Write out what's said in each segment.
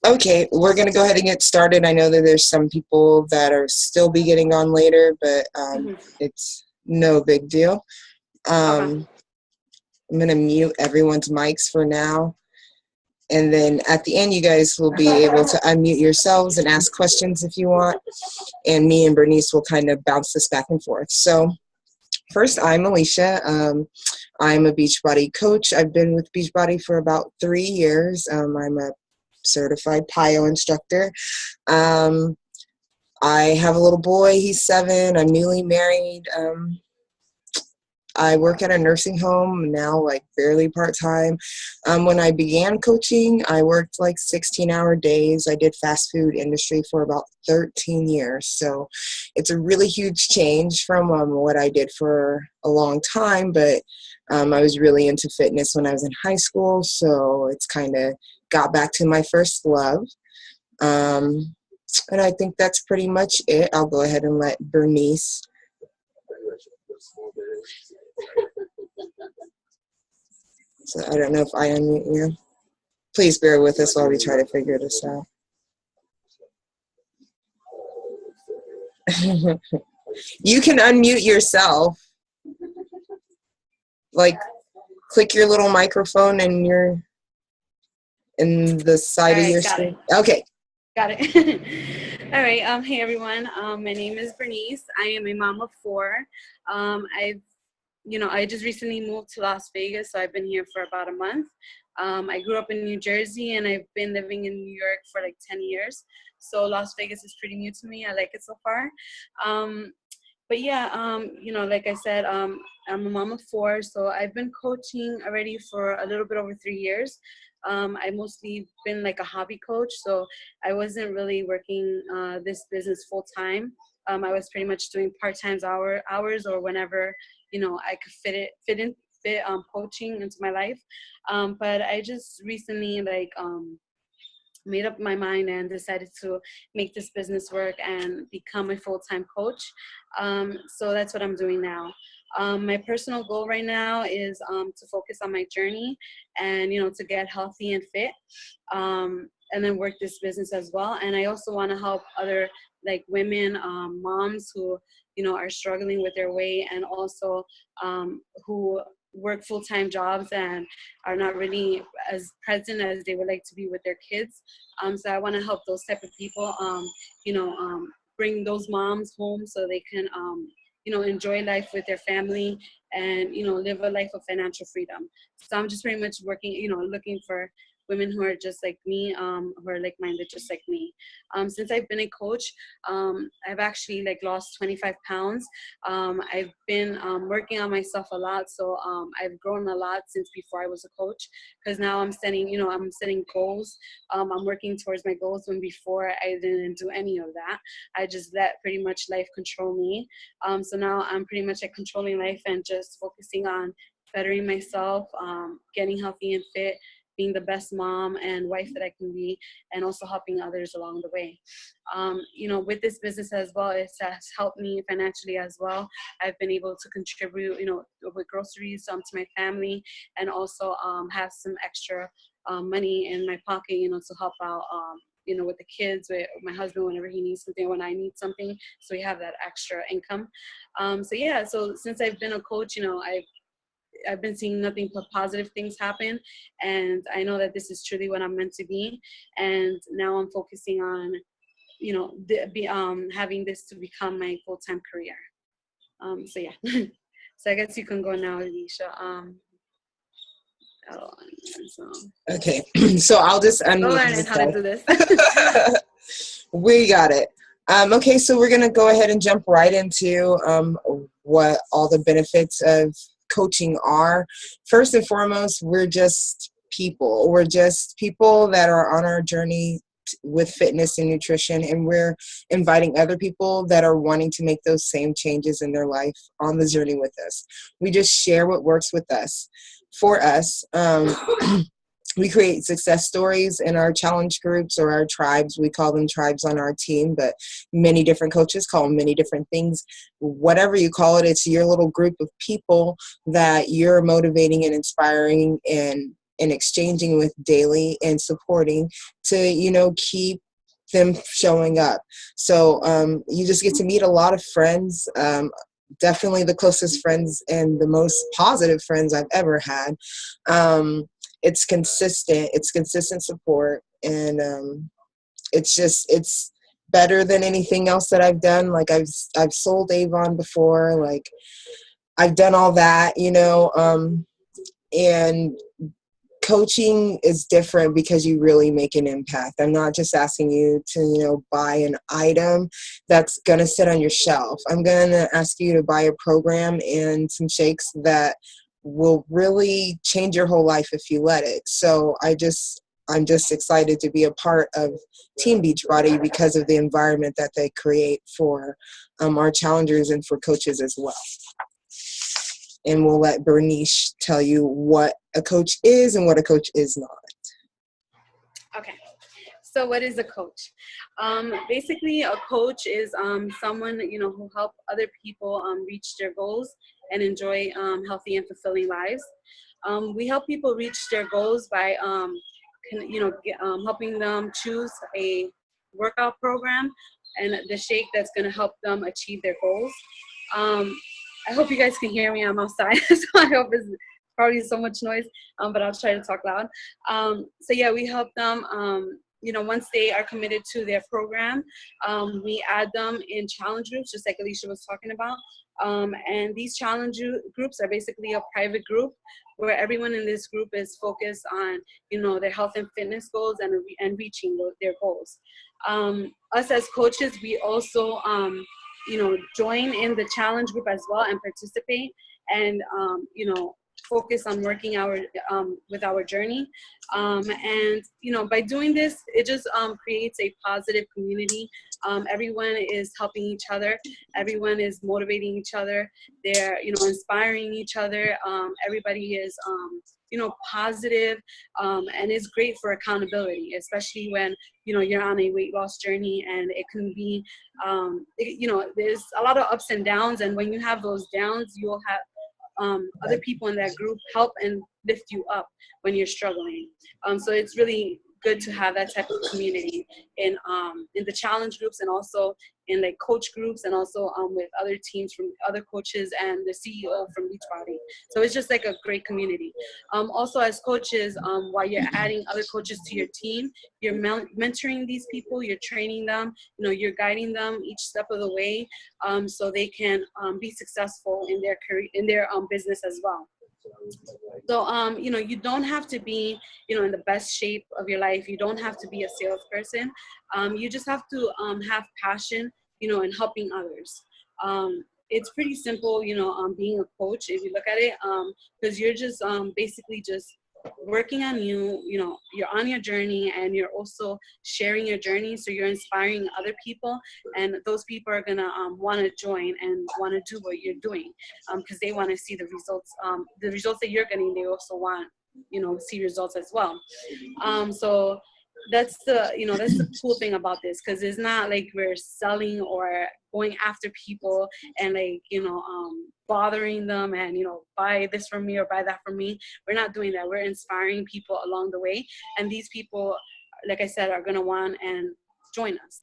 Okay, we're going to go ahead and get started. I know that there's some people that are still be getting on later, but it's no big deal. Okay. I'm going to mute everyone's mics for now. And then at the end, you guys will be able to unmute yourselves and ask questions if you want. And me and Bernice will kind of bounce this back and forth. So first, I'm Alicia. I'm a Beachbody coach. I've been with Beachbody for about 3 years. I'm a certified PIO instructor. I have a little boy. He's 7. I'm newly married. I work at a nursing home now, like barely part-time. When I began coaching, I worked like 16-hour days. I did fast food industry for about 13 years. So it's a really huge change from what I did for a long time. But I was really into fitness when I was in high school. So it's kind of got back to my first love. And I think that's pretty much it. I'll go ahead and let Bernice. So I don't know if I unmute you. Please bear with us while we try to figure this out. You can unmute yourself. Like, click your little microphone and you're in the side of your screen. Okay. Got it. All right. Hey everyone. My name is Bernice. I am a mom of 4. I just recently moved to Las Vegas, so I've been here for about a month. I grew up in New Jersey, and I've been living in New York for like 10 years. So Las Vegas is pretty new to me. I like it so far. But yeah, like I said, I'm a mom of 4, so I've been coaching already for a little bit over 3 years. I mostly been like a hobby coach, so I wasn't really working this business full time. I was pretty much doing part-time hours or whenever I could fit coaching into my life. But I just recently made up my mind and decided to make this business work and become a full-time coach. So that's what I'm doing now. My personal goal right now is to focus on my journey and, to get healthy and fit, and then work this business as well. And I also want to help other like women, moms who, are struggling with their weight, and also who work full-time jobs and are not really as present as they would like to be with their kids. So I want to help those type of people, bring those moms home so they can, enjoy life with their family and, live a life of financial freedom. So I'm just pretty much working, looking for women who are just like me, who are like-minded just like me. Since I've been a coach, I've actually lost 25 pounds. I've been working on myself a lot, so I've grown a lot since before I was a coach, because now I'm setting goals. I'm working towards my goals, when before I didn't do any of that. I just let pretty much life control me. So now I'm pretty much controlling life and just focusing on bettering myself, getting healthy and fit, being the best mom and wife that I can be, and also helping others along the way. With this business as well, it has helped me financially as well. I've been able to contribute, with groceries to my family, and also have some extra money in my pocket, to help out, with the kids, with my husband whenever he needs something, when I need something. So we have that extra income. So since I've been a coach, I've been seeing nothing but positive things happen, and I know that this is truly what I'm meant to be. And now I'm focusing on, having this to become my full-time career. So yeah, so I guess you can go now, Alicia. Okay, so I'll just learn how to do this. We got it. Okay, so we're gonna go ahead and jump right into what all the benefits of coaching are. First and foremost, we're just people. We're just people that are on our journey with fitness and nutrition, and we're inviting other people that are wanting to make those same changes in their life on the journey with us. We just share what works with us, for us. We create success stories in our challenge groups or our tribes. We call them tribes on our team, but many different coaches call them many different things. Whatever you call it, it's your little group of people that you're motivating and inspiring and and exchanging with daily and supporting to, you know, keep them showing up. So you just get to meet a lot of friends, definitely the closest friends and the most positive friends I've ever had. It's consistent support, and it's better than anything else that I've done. Like I've sold Avon before, like I've done all that, you know, and coaching is different because you really make an impact. I'm not just asking you to, you know, buy an item that's going to sit on your shelf. I'm going to ask you to buy a program and some shakes that will really change your whole life if you let it. So I'm just excited to be a part of Team Beachbody because of the environment that they create for our challengers and for coaches as well. And we'll let Bernice tell you what a coach is and what a coach is not. Okay. So what is a coach? Basically, a coach is someone, you know, who help other people reach their goals and enjoy healthy and fulfilling lives. We help people reach their goals by, helping them choose a workout program and the shake that's going to help them achieve their goals. I hope you guys can hear me. I'm outside, so I hope it's probably so much noise, but I'll try to talk loud. So yeah, we help them, once they are committed to their program, we add them in challenge groups, just like Alicia was talking about. And these challenge groups are basically a private group where everyone in this group is focused on, you know, their health and fitness goals and reaching their goals. Us as coaches, we also, join in the challenge group as well and participate and, focus on working with our journey. And, by doing this, it just creates a positive community. Everyone is helping each other. Everyone is motivating each other. They're, inspiring each other. Everybody is, positive, and it's great for accountability, especially when, you're on a weight loss journey, and it can be, there's a lot of ups and downs. And when you have those downs, you'll have other people in that group help and lift you up when you're struggling. So it's really good to have that type of community in the challenge groups, and also in like coach groups, and also with other teams from other coaches and the CEO from Beachbody. So it's just like a great community. Also, as coaches, while you're adding other coaches to your team, you're mentoring these people, you're training them, you're guiding them each step of the way, so they can be successful in their career, in their business as well. So, you don't have to be, in the best shape of your life. You don't have to be a salesperson. You just have to have passion, in helping others. It's pretty simple, being a coach, if you look at it, because you're just basically just working on you're on your journey, and you're also sharing your journey. So you're inspiring other people, and those people are going to want to join and want to do what you're doing, because they want to see the results that you're getting. They also want, see results as well. So that's the cool thing about this, because it's not like we're selling or going after people and like, bothering them and, buy this from me or buy that from me. We're not doing that. We're inspiring people along the way. And these people, like I said, are going to want and join us.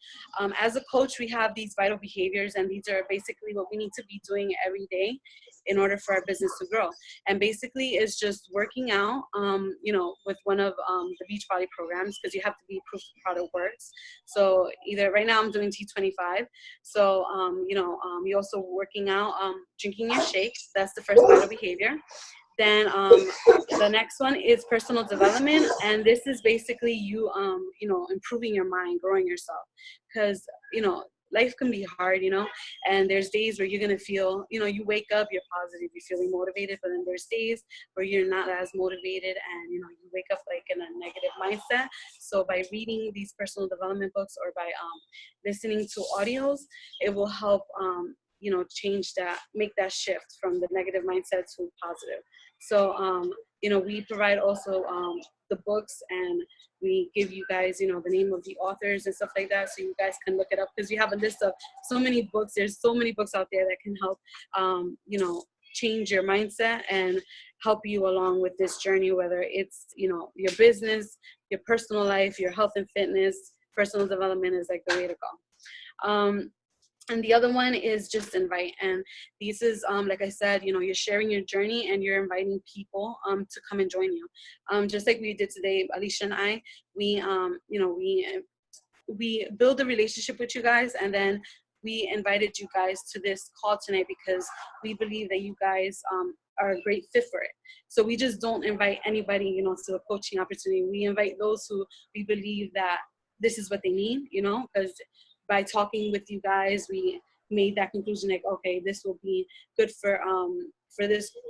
As a coach, we have these vital behaviors, and these are basically what we need to be doing every day in order for our business to grow. And basically it's just working out, with one of the Beachbody programs, because you have to be proof the product works. So either right now I'm doing T25. So, you're also working out, drinking your shakes. That's the first vital behavior. Then the next one is personal development, and this is basically you improving your mind, growing yourself, because life can be hard, and there's days where you're gonna feel, you wake up, you're positive, you're feeling motivated, but then there's days where you're not as motivated, and you wake up like in a negative mindset. So by reading these personal development books, or by listening to audios, it will help change that, make that shift from the negative mindset to positive. So, we provide also the books, and we give you guys, the name of the authors and stuff like that, so you guys can look it up, because we have a list of so many books. There's so many books out there that can help, change your mindset and help you along with this journey, whether it's, your business, your personal life, your health and fitness. Personal development is like the way to go. And the other one is just invite. And this is, like I said, you're sharing your journey and you're inviting people to come and join you. Just like we did today, Alicia and I, we build a relationship with you guys, and then we invited you guys to this call tonight because we believe that you guys are a great fit for it. So we just don't invite anybody, to a coaching opportunity. We invite those who we believe that this is what they need, because by talking with you guys, we made that conclusion, like, okay, this will be good for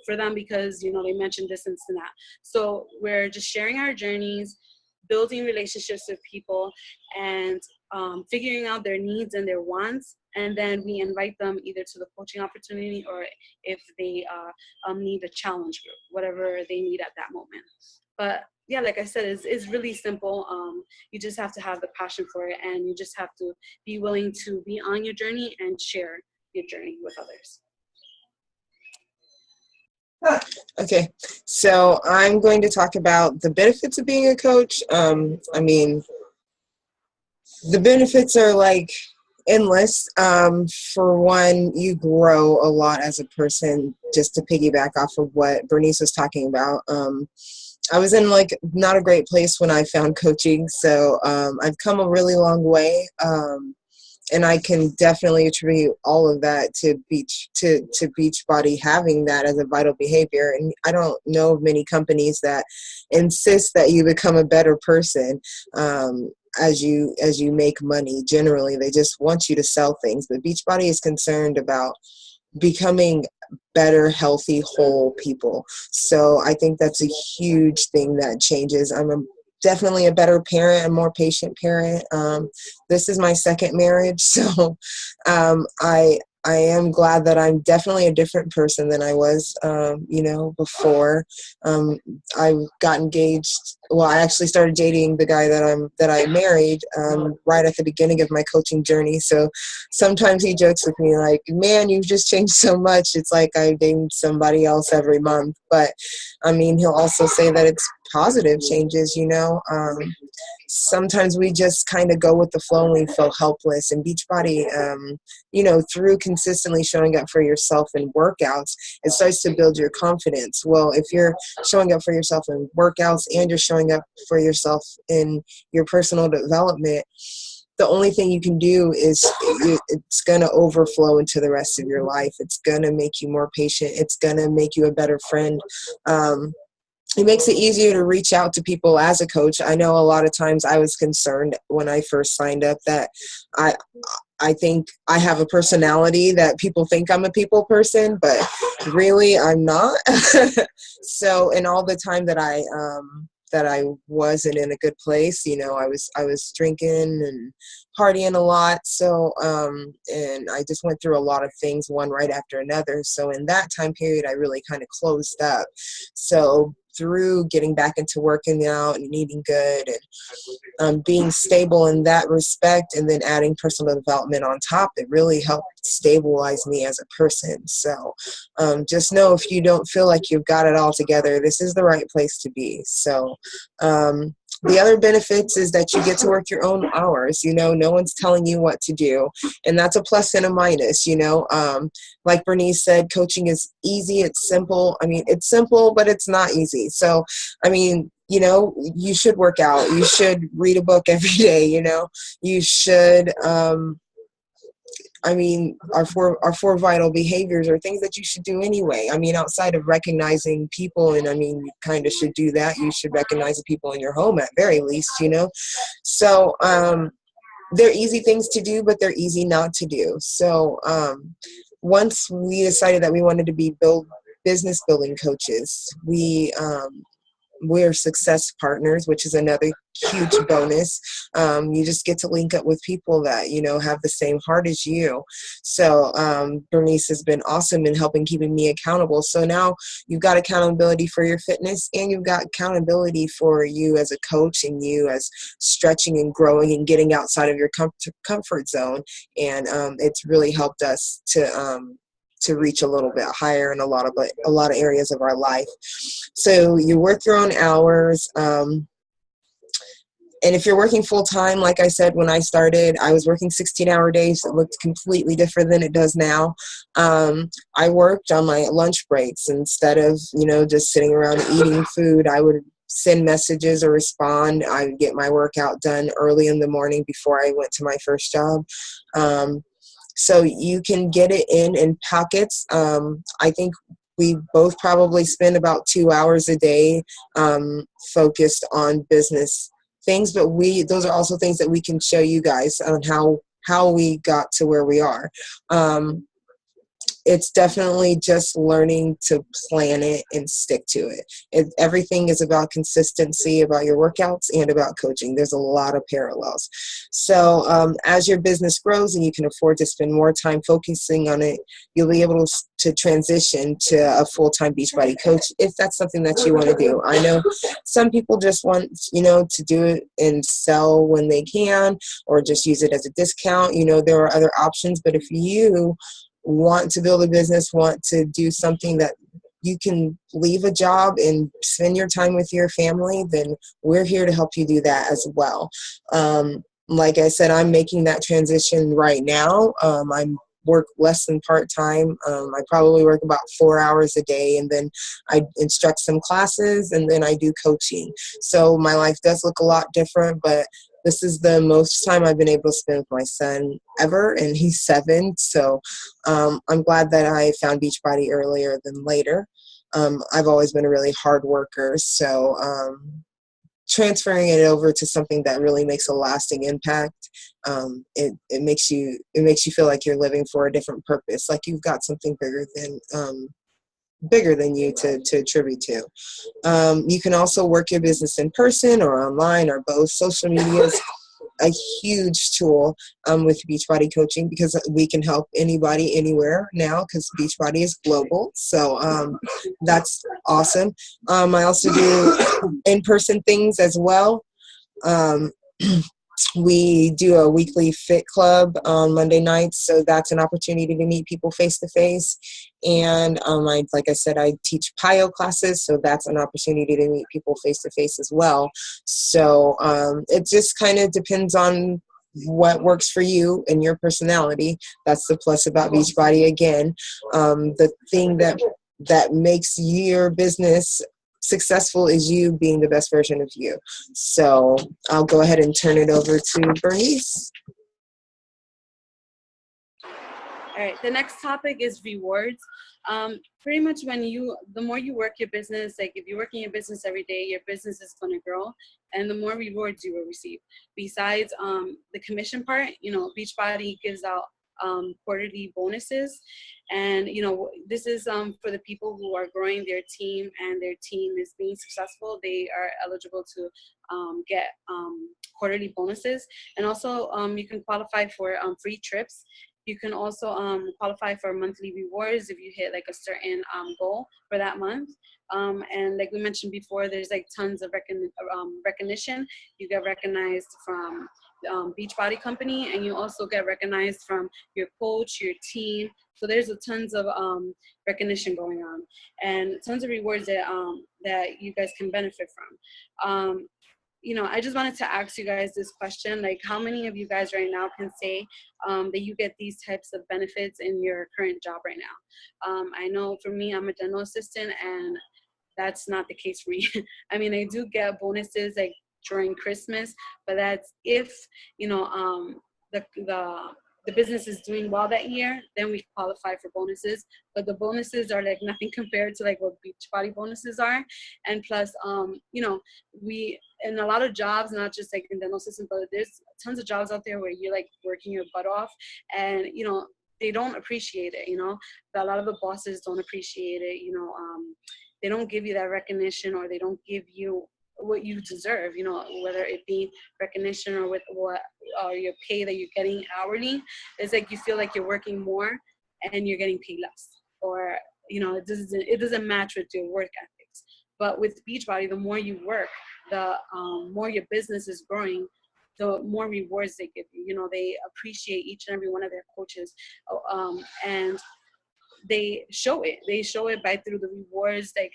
them because, they mentioned this and that. So we're just sharing our journeys, building relationships with people, and figuring out their needs and their wants. And then we invite them either to the coaching opportunity, or if they need a challenge group, whatever they need at that moment. But yeah, like I said, it's really simple. You just have to have the passion for it, and you just have to be willing to be on your journey and share your journey with others. Okay, so I'm going to talk about the benefits of being a coach. The benefits are like endless. For one, you grow a lot as a person. Just to piggyback off of what Bernice was talking about, I was in not a great place when I found coaching, so I've come a really long way, and I can definitely attribute all of that to Beachbody having that as a vital behavior. And I don't know of many companies that insist that you become a better person as you make money. Generally, they just want you to sell things, but Beachbody is concerned about becoming better, healthy, whole people. So I think that's a huge thing that changes. I'm definitely a better parent, a more patient parent. This is my second marriage, so I am glad that I'm definitely a different person than I was, before. I got engaged. Well, I actually started dating the guy that I married right at the beginning of my coaching journey. So sometimes he jokes with me like, "Man, you've just changed so much. It's like I date somebody else every month." But he'll also say that it's positive changes. Sometimes we just kind of go with the flow and we feel helpless. And Beachbody, through consistently showing up for yourself in workouts, it starts to build your confidence. Well, if you're showing up for yourself in workouts and you're showing up for yourself in your personal development, the only thing you can do is it's going to overflow into the rest of your life. It's going to make you more patient. It's going to make you a better friend. It makes it easier to reach out to people as a coach. I know a lot of times I was concerned when I first signed up that I think I have a personality that people think I'm a people person, but really I'm not. So, and all the time that I wasn't in a good place, I was drinking and partying a lot. So, and I just went through a lot of things, one right after another. So in that time period, I really kind of closed up. So through getting back into working out and eating good and being stable in that respect, and then adding personal development on top, it really helped stabilize me as a person. So just know, if you don't feel like you've got it all together, this is the right place to be. So the other benefits is that you get to work your own hours. No one's telling you what to do, and that's a plus and a minus. Like Bernice said, coaching is easy. It's simple. It's simple, but it's not easy. So, you should work out. You should read a book every day. You should. Our four vital behaviors are things that you should do anyway. Outside of recognizing people, and you kind of should do that. You should recognize the people in your home at very least, So they're easy things to do, but they're easy not to do. So once we decided that we wanted to be business building coaches, we're success partners, which is another huge bonus. You just get to link up with people that, have the same heart as you. So Bernice has been awesome in helping keeping me accountable. So now you've got accountability for your fitness, and you've got accountability for you as a coach, and you as stretching and growing and getting outside of your comfort zone. And it's really helped us to to reach a little bit higher in a lot of areas of our life. So you work your own hours. And if you're working full time, like I said, when I started, I was working 16-hour days. It looked completely different than it does now. I worked on my lunch breaks instead of, just sitting around eating food. I would send messages or respond. I would get my workout done early in the morning before I went to my first job. So you can get it in pockets. I think we both probably spend about 2 hours a day focused on business things, but those are also things that we can show you guys on how we got to where we are. It's definitely just learning to plan it and stick to it. Everything is about consistency, about your workouts, and about coaching. There's a lot of parallels. So as your business grows and you can afford to spend more time focusing on it, you'll be able to transition to a full-time Beachbody coach if that's something that you want to do. I know some people just want, to do it and sell when they can, or just use it as a discount. There are other options, but if you want to build a business, want to do something that you can leave a job and spend your time with your family, then we're here to help you do that as well. Like I said, I'm making that transition right now. I work less than part-time. I probably work about 4 hours a day, and then I instruct some classes, and then I do coaching. So my life does look a lot different, but this is the most time I've been able to spend with my son ever, and he's 7. So I'm glad that I found Beachbody earlier than later. I've always been a really hard worker, so transferring it over to something that really makes a lasting impact, it makes you feel like you're living for a different purpose, like you've got something bigger than you to attribute to. You can also work your business in person or online or both. Social media is a huge tool with Beachbody coaching, because we can help anybody anywhere now, because Beachbody is global. So that's awesome. I also do in-person things as well. We do a weekly fit club on Monday nights, so that's an opportunity to meet people face to face. And like I said, I teach PIO classes, so that's an opportunity to meet people face to face as well. So it just kind of depends on what works for you and your personality. That's the plus about Beachbody. Again, the thing that makes your business successful is you being the best version of you. So I'll go ahead and turn it over to Bernice. All right, the next topic is rewards. Pretty much the more you work your business, like if you're working your business every day, your business is going to grow, and the more rewards you will receive. Besides the commission part, Beachbody gives out quarterly bonuses, and this is for the people who are growing their team and their team is being successful. They are eligible to get quarterly bonuses, and also you can qualify for free trips. You can also qualify for monthly rewards if you hit like a certain goal for that month. And like we mentioned before, there's like tons of recognition. You get recognized from Beachbody company, and you also get recognized from your coach, your team. So there's tons of recognition going on, and tons of rewards that you guys can benefit from. I just wanted to ask you guys this question, like how many of you guys right now can say that you get these types of benefits in your current job right now? I know for me, I'm a dental assistant, and that's not the case for me. I mean, I do get bonuses like during Christmas, but that's if, the business is doing well that year, then we qualify for bonuses. But the bonuses are like nothing compared to like what Beachbody bonuses are. And plus, we, in a lot of jobs, not just like in dental assistant, but there's tons of jobs out there where you're like working your butt off, and they don't appreciate it. A lot of the bosses don't appreciate it. They don't give you that recognition, or they don't give you what you deserve, whether it be recognition or with what your pay that you're getting hourly. It's like you feel like you're working more and you're getting paid less, or it doesn't match with your work ethics. But with Beachbody, the more you work, the more your business is growing, the more rewards they give you. They appreciate each and every one of their coaches, and they show it. They show it by through the rewards, like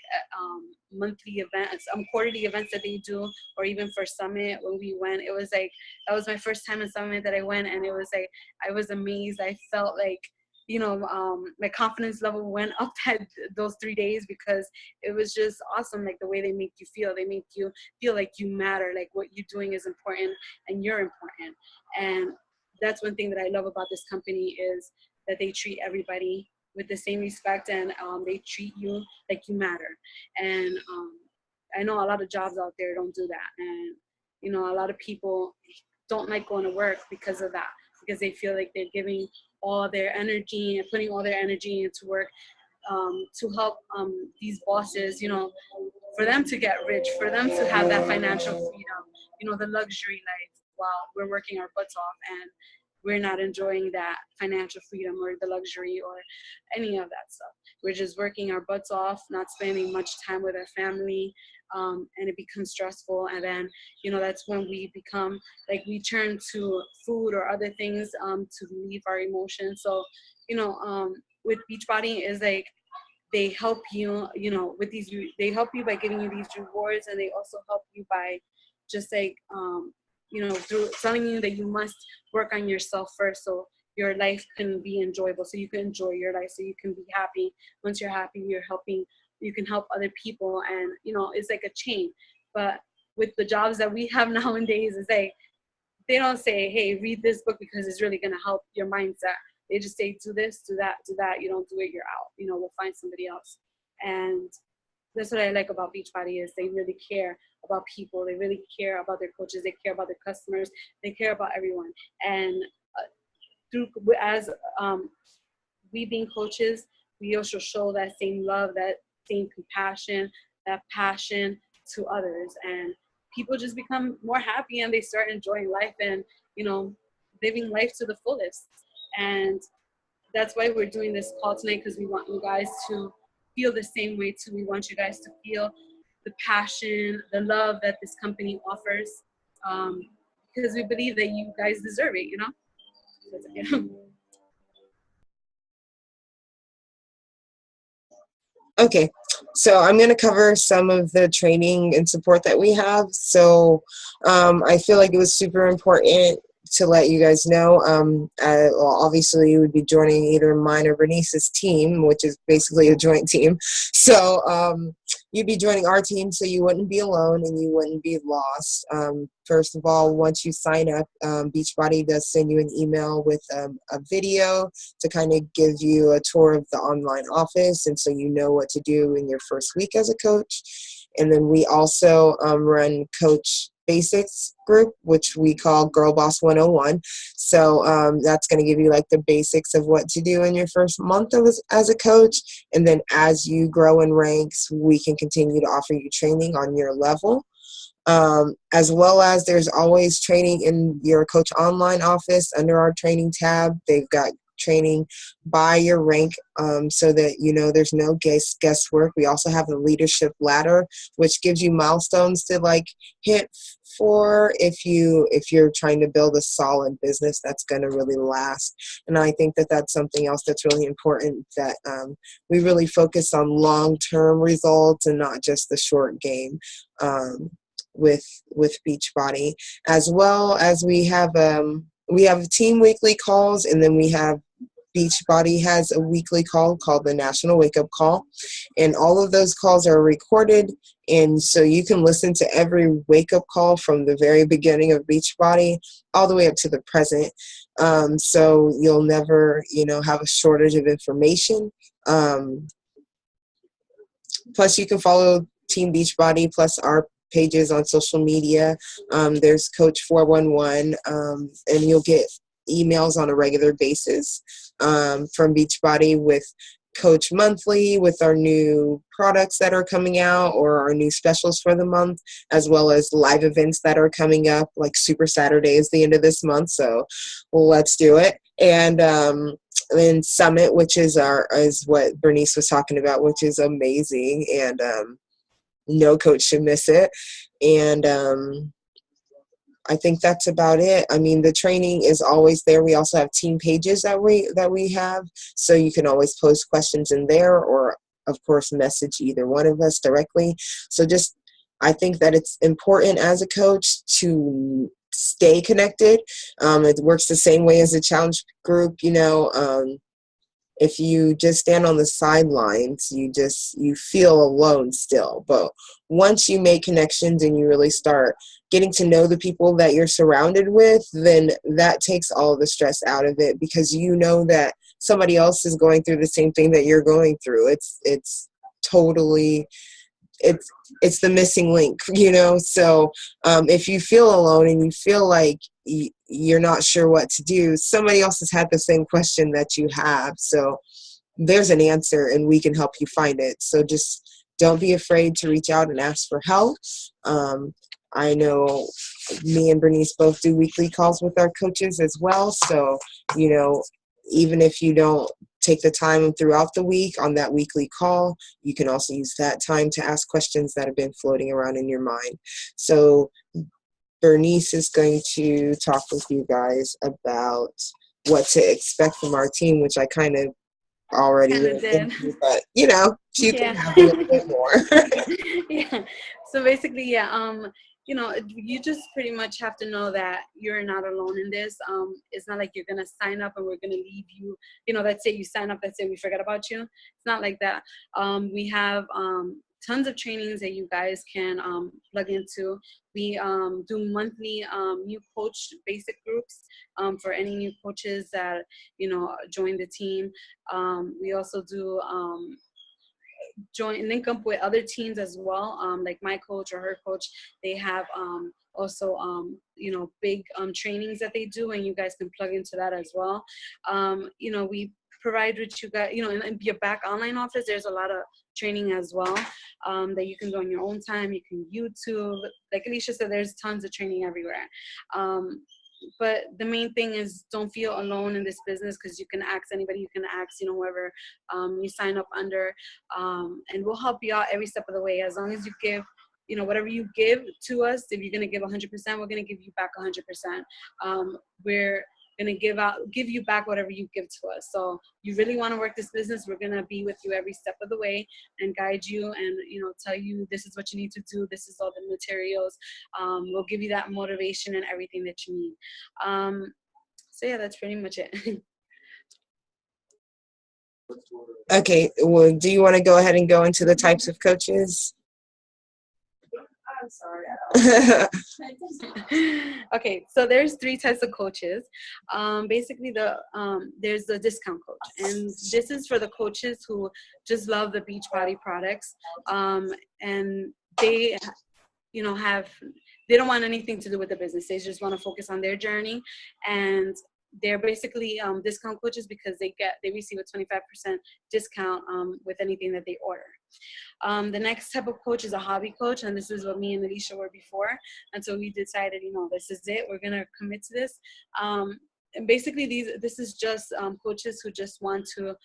monthly events, quarterly events that they do, or even for Summit when we went. It was like that was my first time in Summit that I went, and it was like I was amazed. I felt like my confidence level went up those 3 days because it was just awesome. Like the way they make you feel, they make you feel like you matter, like what you're doing is important and you're important. And that's one thing that I love about this company is that they treat everybody with the same respect, and they treat you like you matter. And I know a lot of jobs out there don't do that, and a lot of people don't like going to work because of that, because they feel like they're giving all their energy and putting all their energy into work to help these bosses, for them to get rich, for them to have that financial freedom, the luxury life, while we're working our butts off and we're not enjoying that financial freedom or the luxury or any of that stuff. We're just working our butts off, not spending much time with our family, and it becomes stressful. And then, that's when we become like we turn to food or other things to relieve our emotions. So, with Beachbody is like they help you, with these. They help you by giving you these rewards, and they also help you by just like through telling you that you must work on yourself first, so your life can be enjoyable, so you can enjoy your life, so you can be happy. Once you're happy, you can help other people, and it's like a chain. But with the jobs that we have nowadays, it's like they don't say, hey, read this book because it's really going to help your mindset. They just say, do this, do that, do that. You don't do it, you're out. We'll find somebody else. And that's what I like about Beachbody is they really care about people. They really care about their coaches. They care about their customers. They care about everyone. And as we being coaches, we also show that same love, that same compassion, that passion to others. And people just become more happy and they start enjoying life and, living life to the fullest. And that's why we're doing this call tonight, because we want you guys to feel the same way too. We want you guys to feel the passion, the love that this company offers, because we believe that you guys deserve it, Okay, so I'm going to cover some of the training and support that we have. So I feel like it was super important to let you guys know. Well, obviously, you would be joining either mine or Bernice's team, which is basically a joint team. So you'd be joining our team, so you wouldn't be alone and you wouldn't be lost. First of all, once you sign up, Beachbody does send you an email with a video to kind of give you a tour of the online office, and so you know what to do in your first week as a coach. And then we also run Coach Basics group, which we call Girl Boss 101. So that's going to give you like the basics of what to do in your first month as a coach. And then as you grow in ranks, we can continue to offer you training on your level. As well as there's always training in your coach online office under our training tab. They've got training by your rank, so that there's no guesswork. We also have the leadership ladder, which gives you milestones to like hit for if you're trying to build a solid business that's going to really last. And I think that that's something else that's really important, that we really focus on long-term results and not just the short game with Beachbody. As well as we have team weekly calls, and then we have Beachbody has a weekly call called the National Wake Up Call, and all of those calls are recorded, and so you can listen to every wake up call from the very beginning of Beachbody all the way up to the present. So you'll never, have a shortage of information. Plus, you can follow Team Beachbody plus our pages on social media. There's Coach 411, and you'll get emails on a regular basis from Beachbody with Coach Monthly, with our new products that are coming out or our new specials for the month, as well as live events that are coming up, like Super Saturday is the end of this month, so let's do it. And then Summit, which is what Bernice was talking about, which is amazing, and no coach should miss it. And I think that's about it. I mean, the training is always there. We also have team pages that we have, so you can always post questions in there, or of course message either one of us directly. So just, I think that it's important as a coach to stay connected. It works the same way as a challenge group, you know. If you just stand on the sidelines, you feel alone still. But once you make connections and you really start getting to know the people that you're surrounded with, then that takes all the stress out of it, because you know that somebody else is going through the same thing that you're going through. It's totally, it's the missing link, you know. So if you feel alone and you feel like you're not sure what to do, somebody else has had the same question that you have, so there's an answer and we can help you find it. So just don't be afraid to reach out and ask for help. I know me and Bernice both do weekly calls with our coaches as well, so you know, even if you don't take the time throughout the week on that weekly call, you can also use that time to ask questions that have been floating around in your mind. So Bernice is going to talk with you guys about what to expect from our team, which I kind of already went into, but you know, you can have a little bit more. Yeah. So basically, you know, you just pretty much have to know that you're not alone in this. It's not like you're gonna sign up and we're gonna leave you. You know, let's say you sign up, let's say we forget about you. It's not like that. We have tons of trainings that you guys can plug into. We do monthly new coach basic groups for any new coaches that, you know, join the team. We also do link up with other teams as well, like my coach or her coach. They have also you know, big trainings that they do, and you guys can plug into that as well. You know, we provide with you guys, you know, in your back online office, there's a lot of training as well that you can do on your own time. You can YouTube, like Alicia said, there's tons of training everywhere. But the main thing is, don't feel alone in this business, because you can ask anybody. You can ask, you know, whoever you sign up under, and we'll help you out every step of the way. As long as you give, you know, whatever you give to us, if you're going to give 100%, we're going to give you back 100%. We're going to give you back whatever you give to us. So you really want to work this business, we're going to be with you every step of the way and guide you and, you know, tell you this is what you need to do. This is all the materials. We'll give you that motivation and everything that you need. So yeah, that's pretty much it. Okay, well, do you want to go ahead and go into the types of coaches? I'm sorry. Okay, so there's 3 types of coaches. Basically, there's the discount coach, and this is for the coaches who just love the Beachbody products, and they, you know, they don't want anything to do with the business. They just want to focus on their journey, and they're basically discount coaches because they receive a 25% discount with anything that they order. The next type of coach is a hobby coach, and this is what me and Alicia were before. And so we decided, you know, this is it. We're gonna commit to this. And basically, this is just coaches who just want to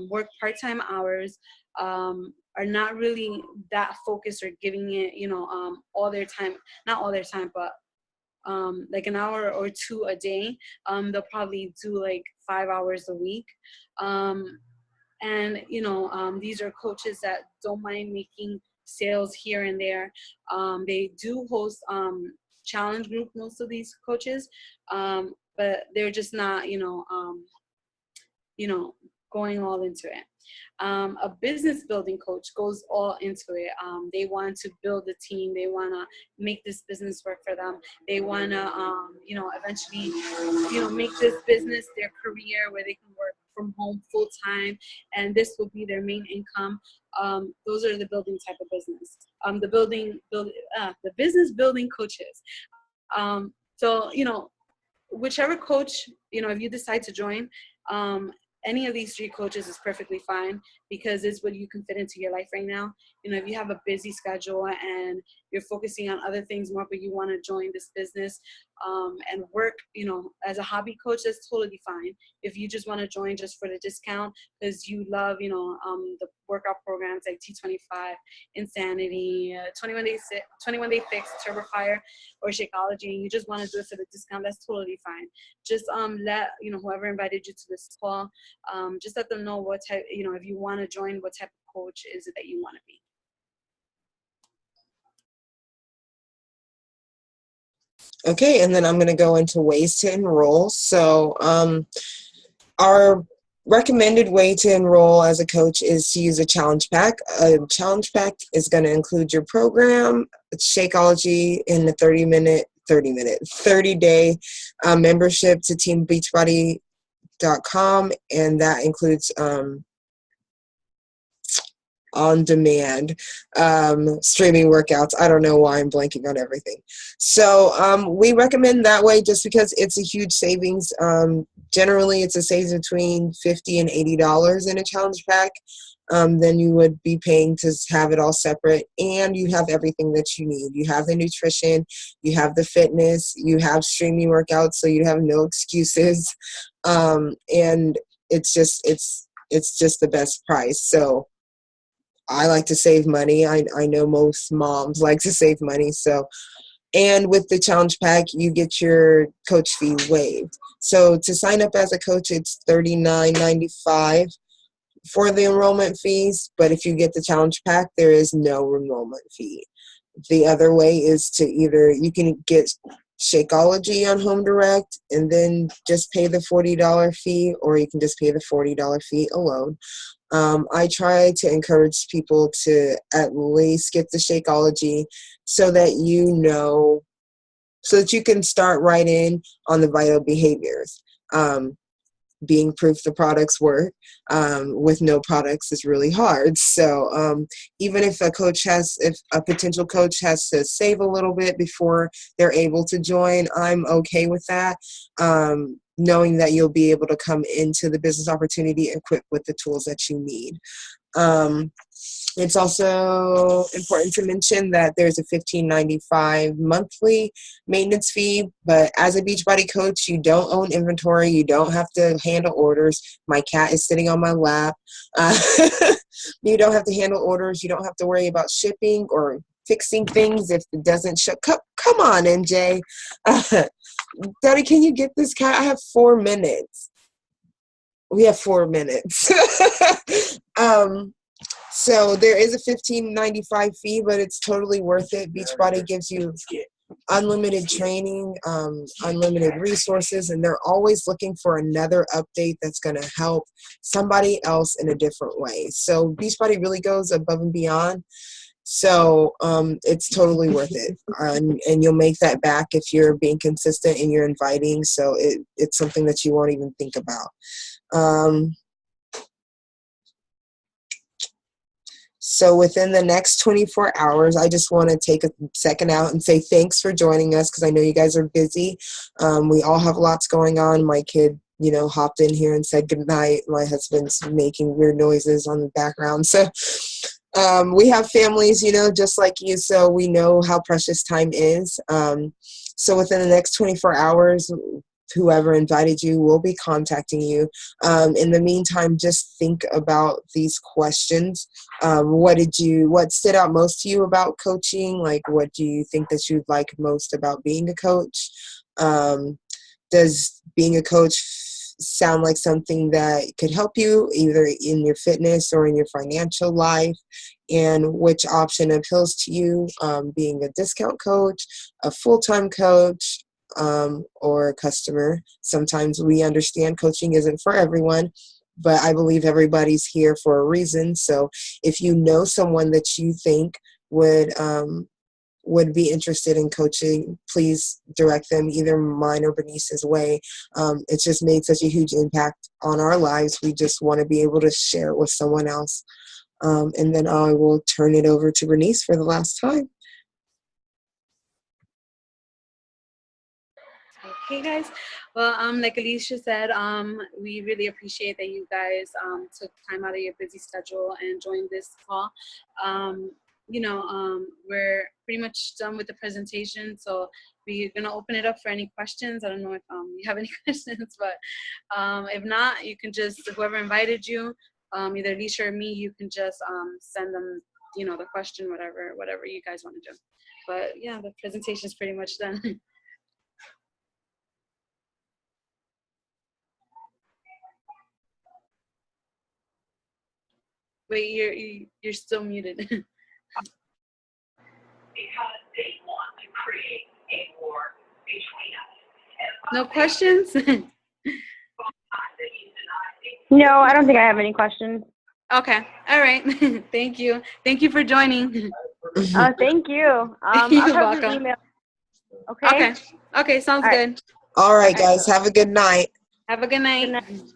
work part-time hours, are not really that focused or giving it, you know, all their time. Not all their time, but like an hour or 2 a day. They'll probably do like 5 hours a week. And, you know, these are coaches that don't mind making sales here and there. They do host challenge group, most of these coaches, but they're just not, you know, going all into it. A business building coach goes all into it. They want to build a team. They want to make this business work for them. They want to, you know, eventually, you know, make this business their career where they can work from home full time, and this will be their main income. Those are the building type of business. The business building coaches. So, you know, whichever coach, you know, if you decide to join, any of these 3 coaches is perfectly fine, because it's what you can fit into your life right now. You know, if you have a busy schedule and you're focusing on other things more, but you want to join this business, and work, as a hobby coach, that's totally fine. If you just want to join just for the discount because you love, the workout programs like T25, Insanity, 21 Day Fix, Turbo Fire, or Shakeology, and you just want to do it for the discount, that's totally fine. Just let whoever invited you to this call, just let them know what type, if you want to join, what type of coach is it that you want to be. Okay, and then I'm going to go into ways to enroll. So our recommended way to enroll as a coach is to use a challenge pack. A challenge pack is going to include your program, Shakeology, in the 30-day membership to teambeachbody.com, and that includes on-demand streaming workouts. I don't know why I'm blanking on everything. So we recommend that way just because it's a huge savings. Generally, it's a savings between $50 and $80 in a challenge pack. Then you would be paying to have it all separate, and you have everything that you need. You have the nutrition, you have the fitness, you have streaming workouts, so you have no excuses, and it's just the best price. So I like to save money. I know most moms like to save money. So, and with the challenge pack, you get your coach fee waived. So to sign up as a coach, it's $39.95 for the enrollment fees. But if you get the challenge pack, there is no enrollment fee. The other way is to you can get Shakeology on Home Direct and then just pay the $40 fee, or you can just pay the $40 fee alone. I try to encourage people to at least get the Shakeology so that so that you can start right in on the vital behaviors. Being proof the products work with no products is really hard. So even if a potential coach has to save a little bit before they're able to join, I'm okay with that. Knowing that you'll be able to come into the business opportunity equipped with the tools that you need. It's also important to mention that there's a $15.95 monthly maintenance fee, but as a Beachbody coach, you don't own inventory. You don't have to handle orders. My cat is sitting on my lap. You don't have to handle orders. You don't have to worry about shipping or fixing things if it doesn't show. Come on, MJ. Daddy, can you get this cat? I have 4 minutes. We have 4 minutes. So there is a $15.95 fee, but it's totally worth it. Beachbody gives you unlimited training, unlimited resources, and they're always looking for another update that's going to help somebody else in a different way. So Beachbody really goes above and beyond. So it's totally worth it, and you'll make that back if you're being consistent and you're inviting. So it's something that you won't even think about. So within the next 24 hours, I just want to take a second out and say thanks for joining us, because I know you guys are busy. We all have lots going on. My kid, hopped in here and said goodnight. My husband's making weird noises on the background. So we have families, just like you, so we know how precious time is. So within the next 24 hours, whoever invited you will be contacting you. In the meantime, just think about these questions. What stood out most to you about coaching? Like, what do you think that you'd like most about being a coach? Does being a coach sound like something that could help you either in your fitness or in your financial life? And which option appeals to you, being a discount coach, a full-time coach, or a customer? Sometimes we understand coaching isn't for everyone, but I believe everybody's here for a reason. So if you know someone that you think would be interested in coaching, please direct them either mine or Bernice's way. It's just made such a huge impact on our lives. We just want to be able to share it with someone else. And then I will turn it over to Bernice for the last time. Okay, guys. Well, like Alicia said, we really appreciate that you guys took time out of your busy schedule and joined this call. We're pretty much done with the presentation, so we're gonna open it up for any questions. I don't know if you have any questions, but if not, you can just, whoever invited you, either Alicia or me, you can just send them, you know, the question, whatever you guys want to do. But yeah, the presentation is pretty much done. Wait, you're still muted. Because they want to create a war between us. No questions? No, I don't think I have any questions. Okay. All right. Thank you. Thank you for joining. Thank you. I'll You're have welcome. an email. Okay. Okay. Okay. Sounds All right. good. All right, guys. Have a good night. Have a good night. Good night.